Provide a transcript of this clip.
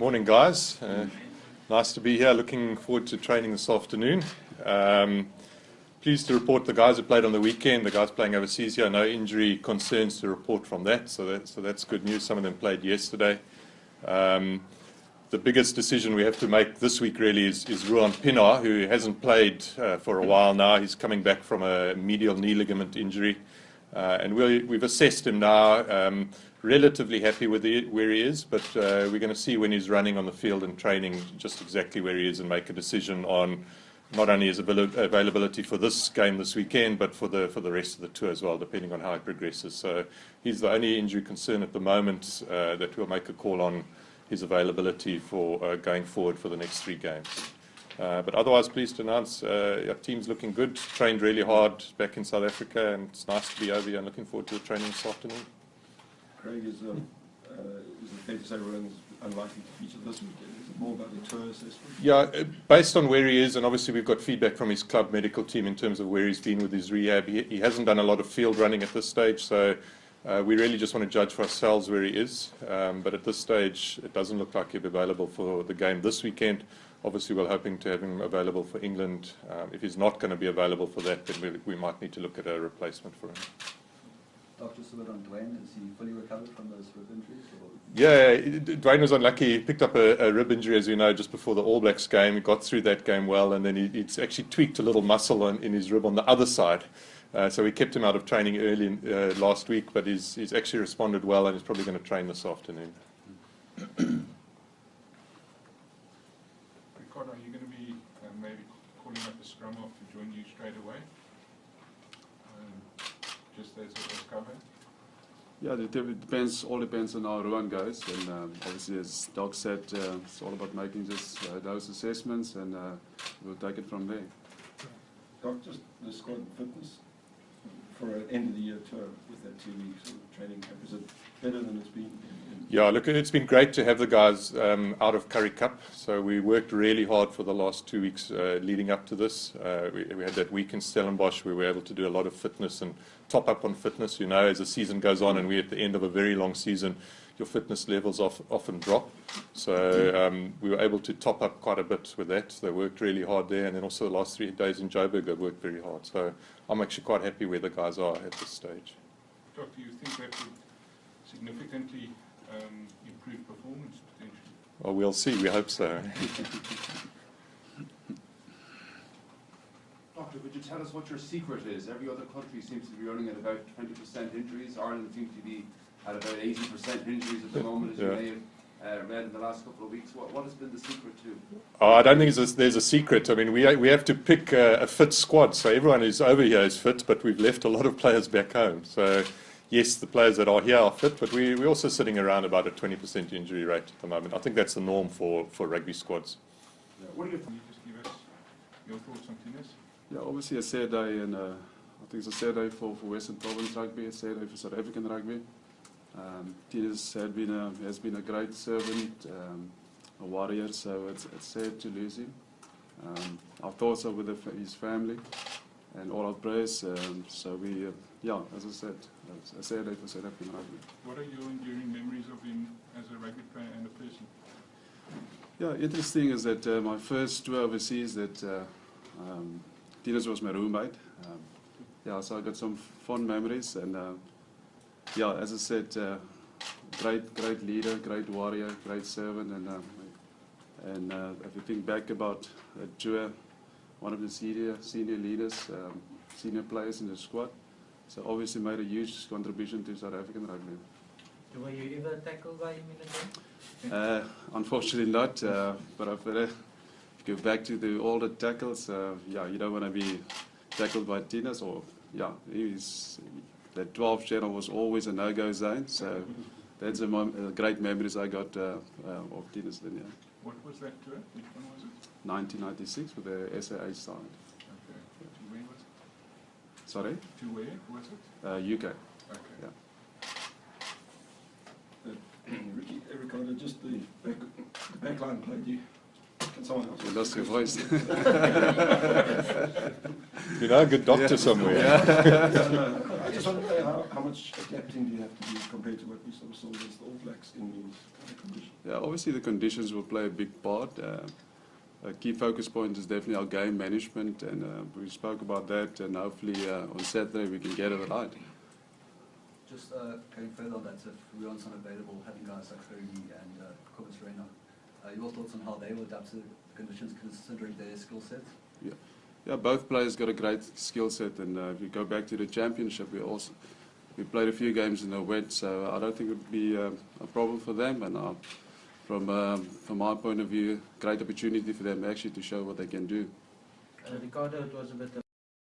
Morning, guys. Nice to be here. Looking forward to training this afternoon. Pleased to report the guys who played on the weekend, the guys playing overseas here, no injury concerns to report from that. So that's good news. Some of them played yesterday. The biggest decision we have to make this week really is Ruan Pienaar, who hasn't played for a while now. He's coming back from a medial knee ligament injury. And we've assessed him now. Relatively happy with where he is, but we're going to see when he's running on the field and training just exactly where he is and make a decision on not only his availability for this game this weekend, but for the rest of the tour as well, depending on how it progresses. So he's the only injury concern at the moment that we'll make a call on his availability for going forward for the next 3 games. But otherwise, pleased to announce our team's looking good, trained really hard back in South Africa, and it's nice to be over here and looking forward to the training this afternoon. Craig, is it fair to say Rowan's unlikely to feature this weekend? Is it more about the tour assessment? Yeah, based on where he is, and obviously we've got feedback from his club medical team in terms of where he's been with his rehab. He hasn't done a lot of field running at this stage, so we really just want to judge for ourselves where he is. But at this stage, it doesn't look like he'll be available for the game this weekend. Obviously, we're hoping to have him available for England. If he's not going to be available for that, then we might need to look at a replacement for him. Just a bit on Dwayne, is he fully recovered from those rib injuries? Or? Yeah, Dwayne was unlucky. He picked up a rib injury, as you know, just before the All Blacks game. He got through that game well, and then he's actually tweaked a little muscle in his rib on the other side. So we kept him out of training early last week, but he's actually responded well, and he's probably going to train this afternoon. Ricardo, are you going to be maybe calling up the scrum off to join you straight away? Just as cover? Yeah, it depends. All depends on how Ruan goes, and obviously, as Doc said, it's all about making just those assessments, and we'll take it from there. Doc, just the squad fitness for an end of the year tour with that 2 weeks of training camp, is it better than it's been? Yeah, look, it's been great to have the guys out of Currie Cup. So we worked really hard for the last 2 weeks leading up to this. We had that week in Stellenbosch where we were able to do a lot of fitness and top up on fitness. You know, as the season goes on and we're at the end of a very long season, your fitness levels often drop. So we were able to top up quite a bit with that. They worked really hard there. And then also the last 3 days in Joburg, they worked very hard. So I'm actually quite happy where the guys are at this stage. Doc, do you think that would significantly improve performance potentially? Well, we'll see. We hope so. Doctor, could you tell us what your secret is? Every other country seems to be running at about 20% injuries. Ireland seems to be at about 80% injuries at the moment, as you may have read in the last couple of weeks. What has been the secret to? Oh, I don't think there's a secret. I mean, we have to pick a fit squad. So everyone who's over here is fit, but we've left a lot of players back home. So yes, the players that are here are fit, but we're also sitting around about a 20% injury rate at the moment. I think that's the norm for rugby squads. Yeah. What do you think? Just give us your thoughts on tennis? Yeah, obviously a sad day, and I think it's a sad day for Western Province rugby, a sad day for South African rugby. Tennis has been a great servant, a warrior, so it's sad to lose him. Our thoughts are with his family and all our prayers. So we, as I said, it's a sad day for South African rugby. What are your enduring memories of him as a rugby player and a person? Yeah, interesting is that my first tour overseas, that Dennis was my roommate. So I got some fond memories, and as I said, great leader, great warrior, great servant, and if you think back about that tour, one of the senior leaders, senior players in the squad, so obviously made a huge contribution to South African rugby. Were you ever tackled by him in the game? Unfortunately not, but if you go back to all the tackles, you don't want to be tackled by Dennis, or that 12 channel was always a no-go zone, so that's a great memories I got of Dennis then, yeah. What was that tour? Which one was it? 1996 with the SAA side. Okay. To where was it? Sorry? To where was it? UK. Okay. Yeah. Ricardo, just the back line played you. Can someone else? You lost your voice. You know, a good doctor somewhere. Yeah. just want to know how much adapting do you have to do compared to what we sort of saw against the All Blacks in these kind of conditions? Yeah, obviously the conditions will play a big part. A key focus point is definitely our game management, and we spoke about that, and hopefully on Saturday we can get it right. Just going further on that, if Ruan's unavailable, having guys like Fergie and Kobus Reina, your thoughts on how they will adapt to the conditions considering their skill set? Yeah, both players got a great skill set, and if you go back to the championship, we played a few games in the wet, so I don't think it would be a problem for them. And from my point of view, great opportunity for them actually to show what they can do. Ricardo, it was a bit